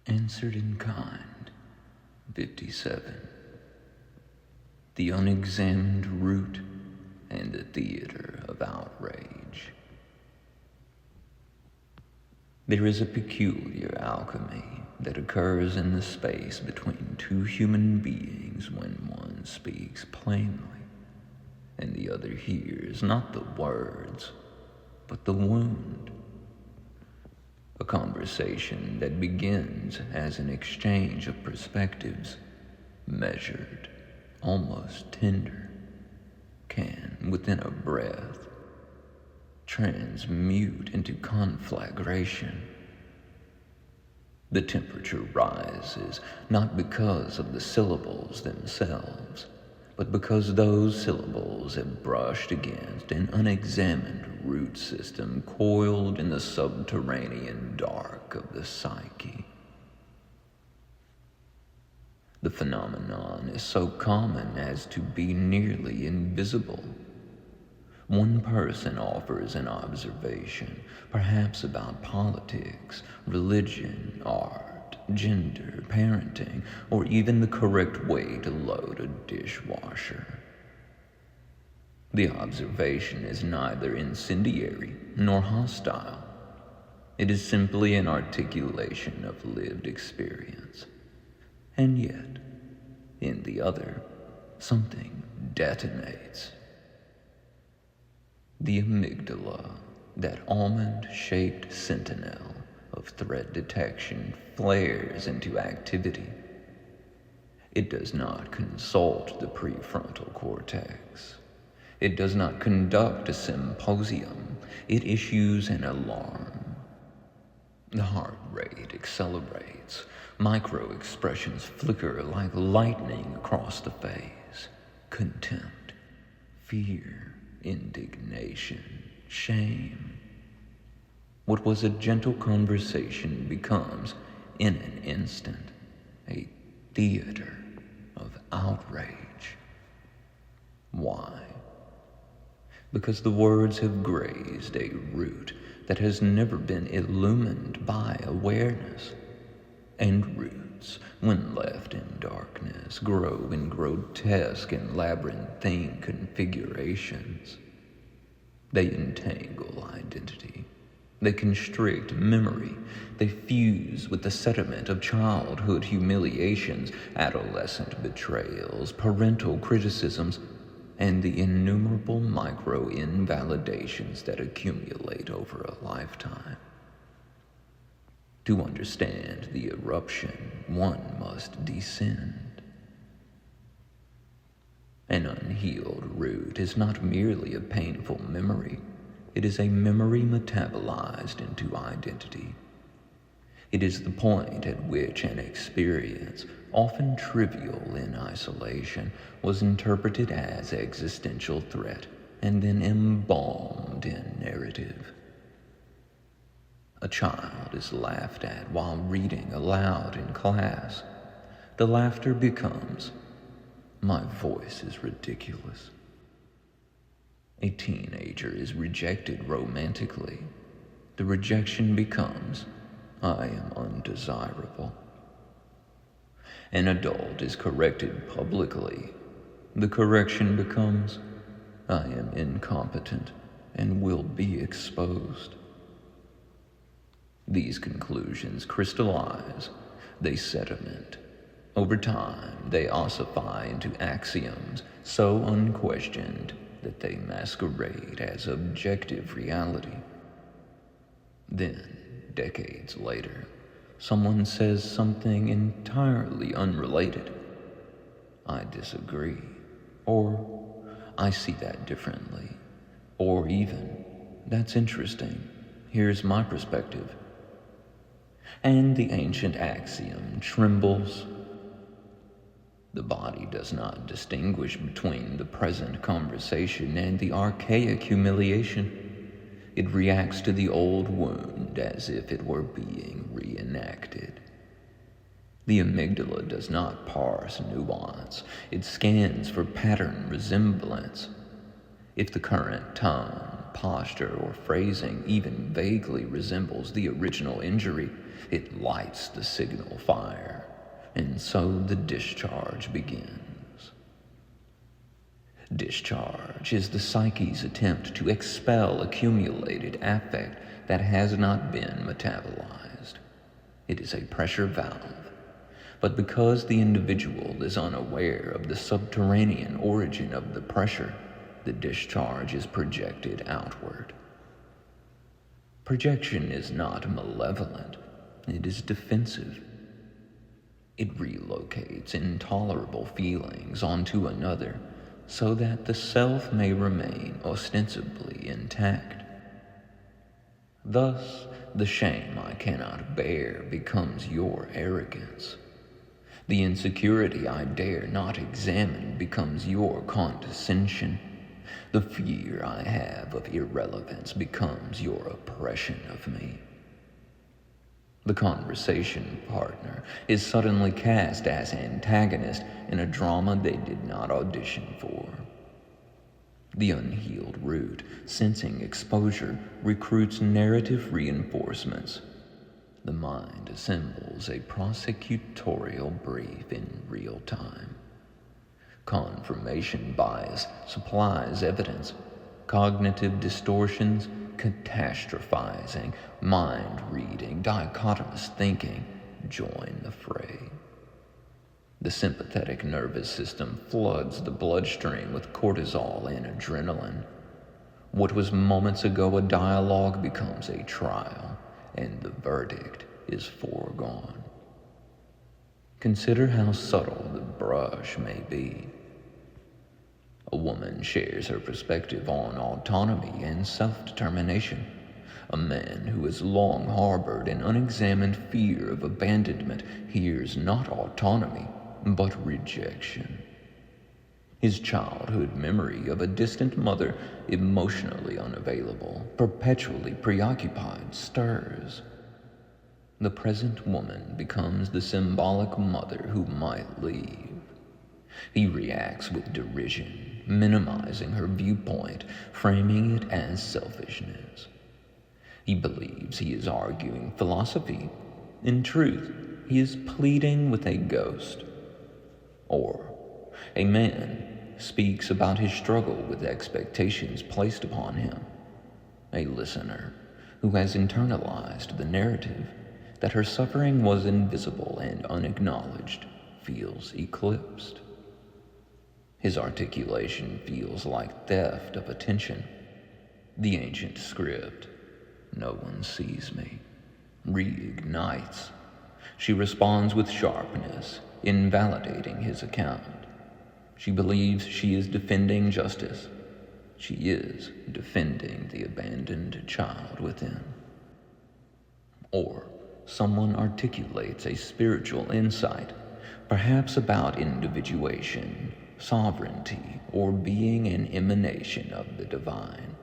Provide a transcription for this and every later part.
Answered in kind. 57. The unexamined root and the theater of outrage. There is a peculiar alchemy that occurs in the space between two human beings when one speaks plainly and the other hears not the words, but the wound. A conversation that begins as an exchange of perspectives, measured, almost tender, can, within a breath, transmute into conflagration. The temperature rises not because of the syllables themselves, but because those syllables have brushed against an unexamined root system coiled in the subterranean dark of the psyche. The phenomenon is so common as to be nearly invisible. One person offers an observation, perhaps about politics, religion, art, gender, parenting, or even the correct way to load a dishwasher. The observation is neither incendiary nor hostile. It is simply an articulation of lived experience. And yet, in the other, something detonates. The amygdala, that almond-shaped sentinel of threat detection, flares into activity. It does not consult the prefrontal cortex. It does not conduct a symposium. It issues an alarm. The heart rate accelerates. Micro-expressions flicker like lightning across the face. Contempt, fear, indignation, shame. What was a gentle conversation becomes, in an instant, a theater of outrage. Why? Because the words have grazed a root that has never been illumined by awareness. And roots, when left in darkness, grow in grotesque and labyrinthine configurations. They entangle identity. They constrict memory. They fuse with the sediment of childhood humiliations, adolescent betrayals, parental criticisms, and the innumerable micro-invalidations that accumulate over a lifetime. To understand the eruption, one must descend. An unhealed root is not merely a painful memory. It is a memory metabolized into identity. It is the point at which an experience, often trivial in isolation, was interpreted as existential threat and then embalmed in narrative. A child is laughed at while reading aloud in class. The laughter becomes, "My voice is ridiculous." A teenager is rejected romantically. The rejection becomes, "I am undesirable." An adult is corrected publicly. The correction becomes, "I am incompetent and will be exposed." These conclusions crystallize, they sediment. Over time, they ossify into axioms so unquestioned that they masquerade as objective reality. Then, decades later, someone says something entirely unrelated. "I disagree," or "I see that differently," or even, "That's interesting, here's my perspective." And the ancient axiom trembles. The body does not distinguish between the present conversation and the archaic humiliation. It reacts to the old wound as if it were being reenacted. The amygdala does not parse nuance. It scans for pattern resemblance. If the current tone, posture or phrasing even vaguely resembles the original injury, it lights the signal fire, and so the discharge begins. Discharge is the psyche's attempt to expel accumulated affect that has not been metabolized. It is a pressure valve, but because the individual is unaware of the subterranean origin of the pressure, the discharge is projected outward. Projection is not malevolent, it is defensive. It relocates intolerable feelings onto another so that the self may remain ostensibly intact. Thus, the shame I cannot bear becomes your arrogance. The insecurity I dare not examine becomes your condescension. The fear I have of irrelevance becomes your oppression of me. The conversation partner is suddenly cast as antagonist in a drama they did not audition for. The unhealed root, sensing exposure, recruits narrative reinforcements. The mind assembles a prosecutorial brief in real time. Confirmation bias supplies evidence. Cognitive distortions, catastrophizing, mind-reading, dichotomous thinking join the fray. The sympathetic nervous system floods the bloodstream with cortisol and adrenaline. What was moments ago a dialogue becomes a trial, and the verdict is foregone. Consider how subtle the brush may be. A woman shares her perspective on autonomy and self-determination. A man who has long harbored an unexamined fear of abandonment hears not autonomy, but rejection. His childhood memory of a distant mother, emotionally unavailable, perpetually preoccupied, stirs. The present woman becomes the symbolic mother who might leave. He reacts with derision, minimizing her viewpoint, framing it as selfishness. He believes he is arguing philosophy. In truth, he is pleading with a ghost. Or, a man speaks about his struggle with expectations placed upon him. A listener who has internalized the narrative that her suffering was invisible and unacknowledged feels eclipsed. His articulation feels like theft of attention. The ancient script, "No one sees me," reignites. She responds with sharpness, invalidating his account. She believes she is defending justice. She is defending the abandoned child within. Or someone articulates a spiritual insight, perhaps about individuation, sovereignty, or being an emanation of the divine.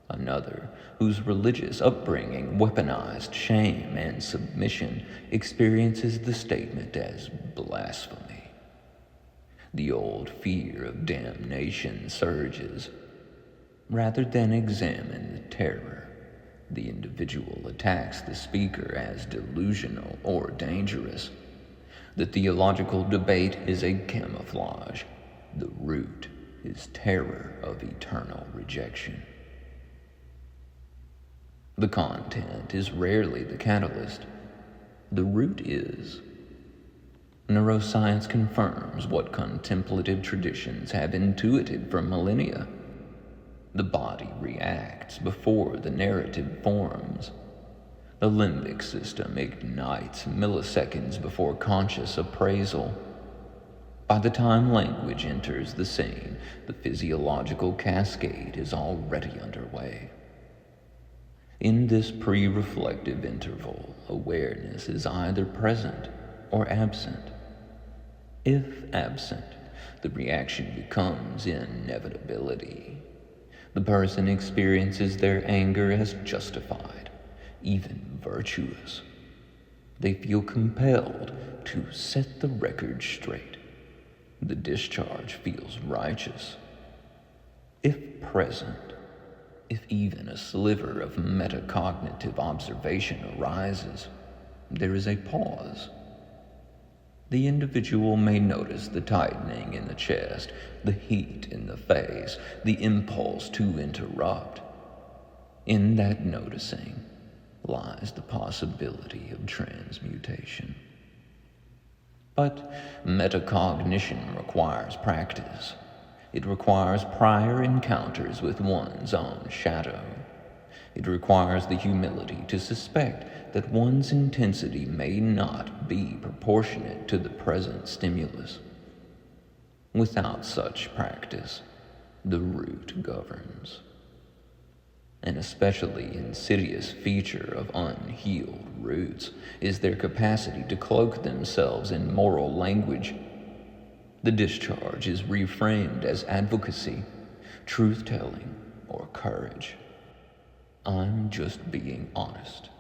Another, whose religious upbringing weaponized shame and submission, experiences the statement as blasphemy. The old fear of damnation surges. Rather than examine the terror, the individual attacks the speaker as delusional or dangerous. The theological debate is a camouflage. The root is terror of eternal rejection. The content is rarely the catalyst. The root is. Neuroscience confirms what contemplative traditions have intuited for millennia. The body reacts before the narrative forms. The limbic system ignites milliseconds before conscious appraisal. By the time language enters the scene, the physiological cascade is already underway. In this pre-reflective interval, awareness is either present or absent. If absent, the reaction becomes inevitability. The person experiences their anger as justified, even virtuous. They feel compelled to set the record straight. The discharge feels righteous. If present, If even a sliver of metacognitive observation arises, there is a pause. The individual may notice the tightening in the chest, the heat in the face, the impulse to interrupt. In that noticing lies the possibility of transmutation. But metacognition requires practice. It requires prior encounters with one's own shadow. It requires the humility to suspect that one's intensity may not be proportionate to the present stimulus. Without such practice, the root governs. An especially insidious feature of unhealed roots is their capacity to cloak themselves in moral language. The discharge is reframed as advocacy, truth-telling, or courage. I'm just being honest.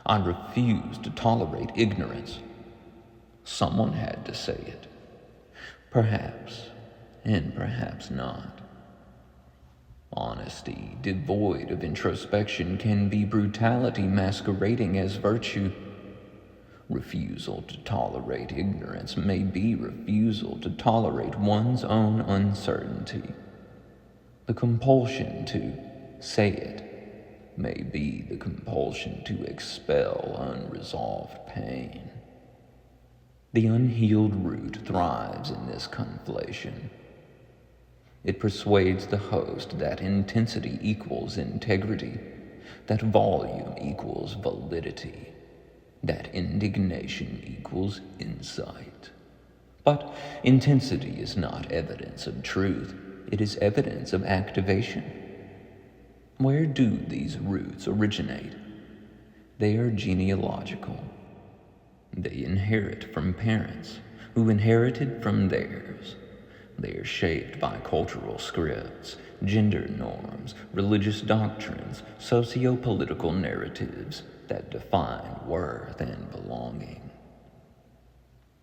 I refuse to tolerate ignorance. Someone had to say it. Perhaps, and perhaps not. Honesty devoid of introspection can be brutality masquerading as virtue. Refusal to tolerate ignorance may be refusal to tolerate one's own uncertainty. The compulsion to say it may be the compulsion to expel unresolved pain. The unhealed root thrives in this conflation. It persuades the host that intensity equals integrity, that volume equals validity, that indignation equals insight. But intensity is not evidence of truth, it is evidence of activation. Where do these roots originate? They are genealogical. They inherit from parents, who inherited from theirs. They are shaped by cultural scripts, gender norms, religious doctrines, socio-political narratives that define worth and belonging.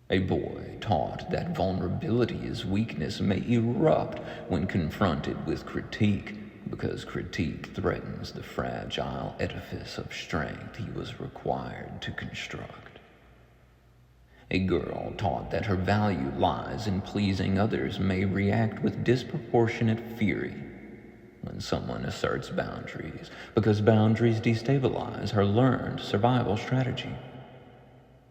A boy taught that vulnerability is weakness may erupt when confronted with critique, because critique threatens the fragile edifice of strength he was required to construct. A girl taught that her value lies in pleasing others may react with disproportionate fury when someone asserts boundaries, because boundaries destabilize her learned survival strategy.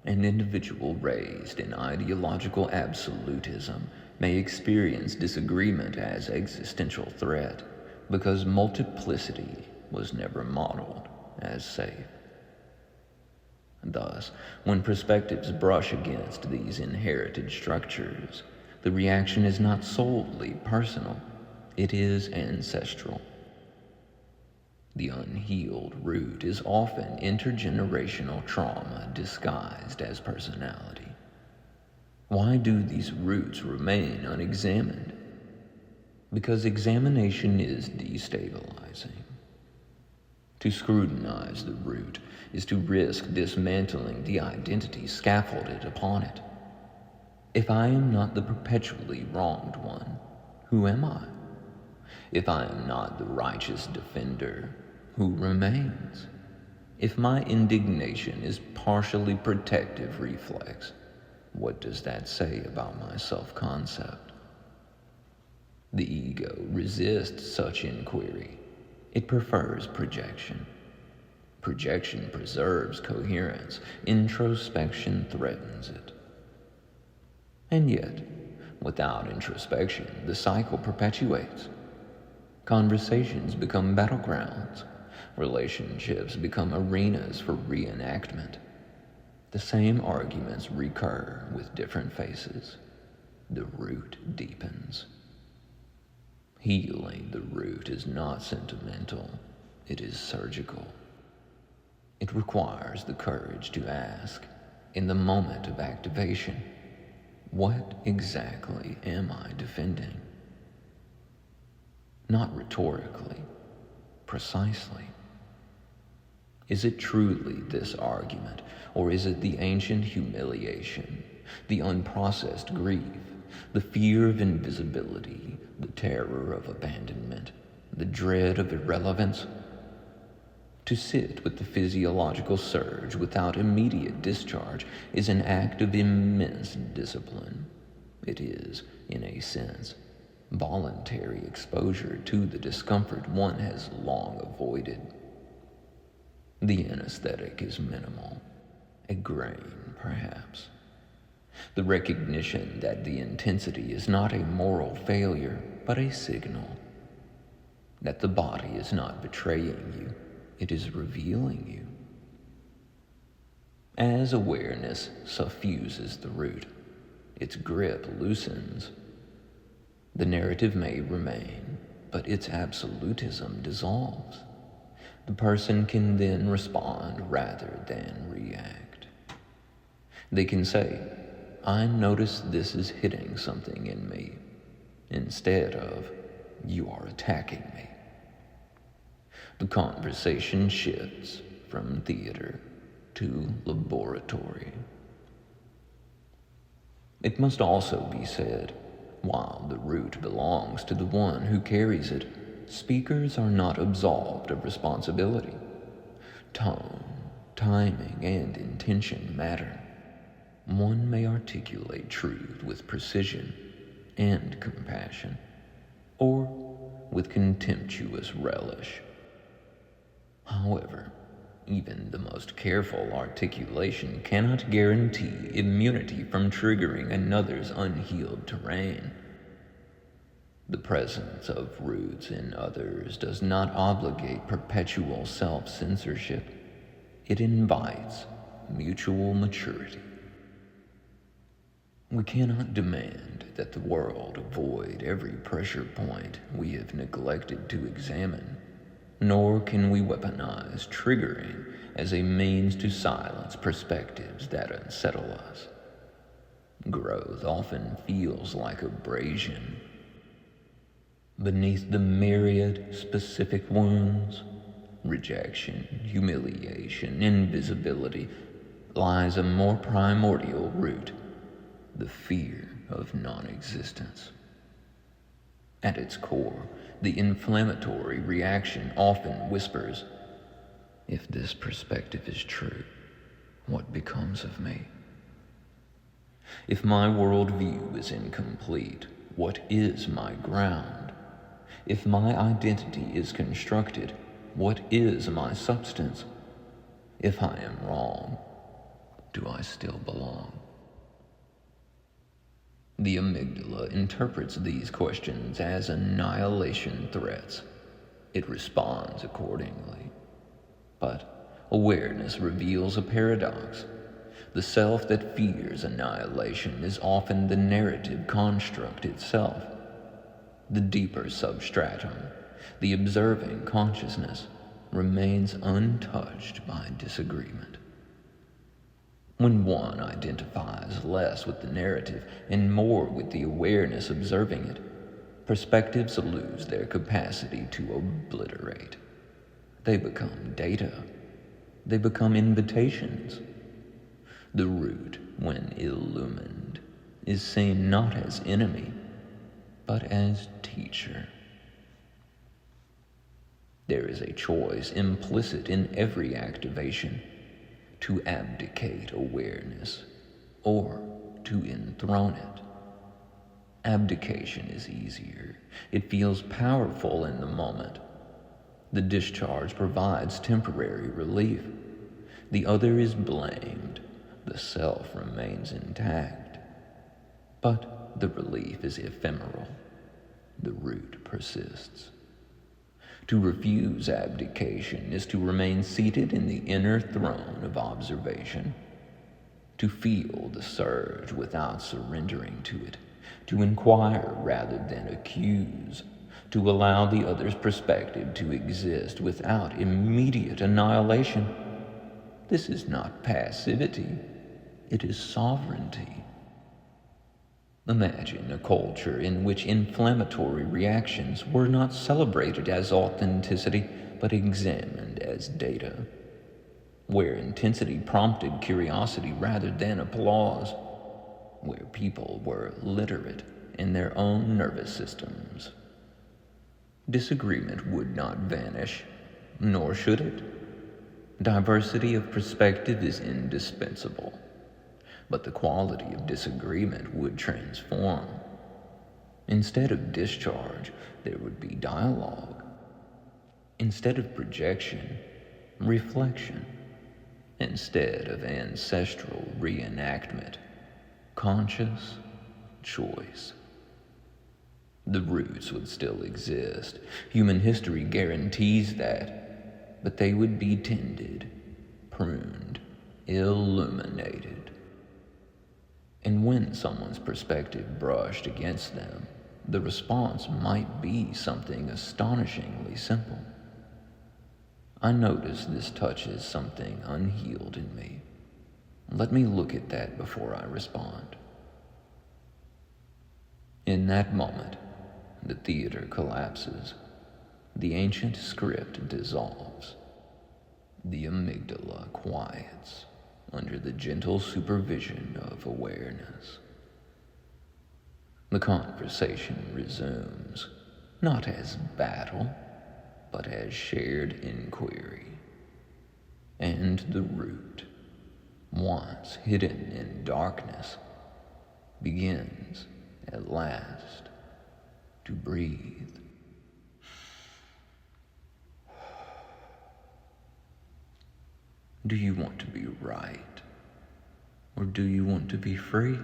An individual raised in ideological absolutism may experience disagreement as existential threat, because multiplicity was never modeled as safe. Thus, when perspectives brush against these inherited structures, the reaction is not solely personal, it is ancestral. The unhealed root is often intergenerational trauma disguised as personality. Why do these roots remain unexamined? Because examination is destabilizing. To scrutinize the root is to risk dismantling the identity scaffolded upon it. If I am not the perpetually wronged one, who am I? If I am not the righteous defender, who remains? If my indignation is partially protective reflex, what does that say about my self-concept? The ego resists such inquiry. It prefers projection. Projection preserves coherence. Introspection threatens it. And yet, without introspection, the cycle perpetuates. Conversations become battlegrounds. Relationships become arenas for reenactment. The same arguments recur with different faces. The root deepens. Healing the root is not sentimental, it is surgical. It requires the courage to ask, in the moment of activation, what exactly am I defending? Not rhetorically, precisely. Is it truly this argument, or is it the ancient humiliation, the unprocessed grief, the fear of invisibility, the terror of abandonment, the dread of irrelevance. To sit with the physiological surge without immediate discharge is an act of immense discipline. It is, in a sense, voluntary exposure to the discomfort one has long avoided. The anesthetic is minimal, a grain, perhaps. The recognition that the intensity is not a moral failure, but a signal. That the body is not betraying you, it is revealing you. As awareness suffuses the root, its grip loosens. The narrative may remain, but its absolutism dissolves. The person can then respond rather than react. They can say, I notice this is hitting something in me, instead of, you are attacking me. The conversation shifts from theater to laboratory. It must also be said, while the root belongs to the one who carries it, speakers are not absolved of responsibility. Tone, timing, and intention matter. One may articulate truth with precision and compassion, or with contemptuous relish. However, even the most careful articulation cannot guarantee immunity from triggering another's unhealed terrain. The presence of roots in others does not obligate perpetual self-censorship. It invites mutual maturity. We cannot demand that the world avoid every pressure point we have neglected to examine, nor can we weaponize triggering as a means to silence perspectives that unsettle us. Growth often feels like abrasion. Beneath the myriad specific wounds, rejection, humiliation, invisibility, lies a more primordial root, the fear of non-existence. At its core, the inflammatory reaction often whispers, if this perspective is true, what becomes of me? If my worldview is incomplete, what is my ground? If my identity is constructed, what is my substance? If I am wrong, do I still belong? The amygdala interprets these questions as annihilation threats. It responds accordingly. But awareness reveals a paradox. The self that fears annihilation is often the narrative construct itself. The deeper substratum, the observing consciousness, remains untouched by disagreement. When one identifies less with the narrative and more with the awareness observing it, perspectives lose their capacity to obliterate. They become data. They become invitations. The root, when illumined, is seen not as enemy, but as teacher. There is a choice implicit in every activation: to abdicate awareness or to enthrone it. Abdication is easier. It feels powerful in the moment. The discharge provides temporary relief. The other is blamed. The self remains intact. But the relief is ephemeral. The root persists. To refuse abdication is to remain seated in the inner throne of observation, to feel the surge without surrendering to it, to inquire rather than accuse, to allow the other's perspective to exist without immediate annihilation. This is not passivity, it is sovereignty. Imagine a culture in which inflammatory reactions were not celebrated as authenticity, but examined as data, where intensity prompted curiosity rather than applause, where people were literate in their own nervous systems. Disagreement would not vanish, nor should it. Diversity of perspective is indispensable, but the quality of disagreement would transform. Instead of discharge, there would be dialogue. Instead of projection, reflection. Instead of ancestral reenactment, conscious choice. The roots would still exist. Human history guarantees that, but they would be tended, pruned, illuminated. And when someone's perspective brushed against them, the response might be something astonishingly simple. I notice this touches something unhealed in me. Let me look at that before I respond. In that moment, the theater collapses. The ancient script dissolves. The amygdala quiets under the gentle supervision of awareness. The conversation resumes, not as battle, but as shared inquiry. And the root, once hidden in darkness, begins at last to breathe. Do you want to be right, or do you want to be free?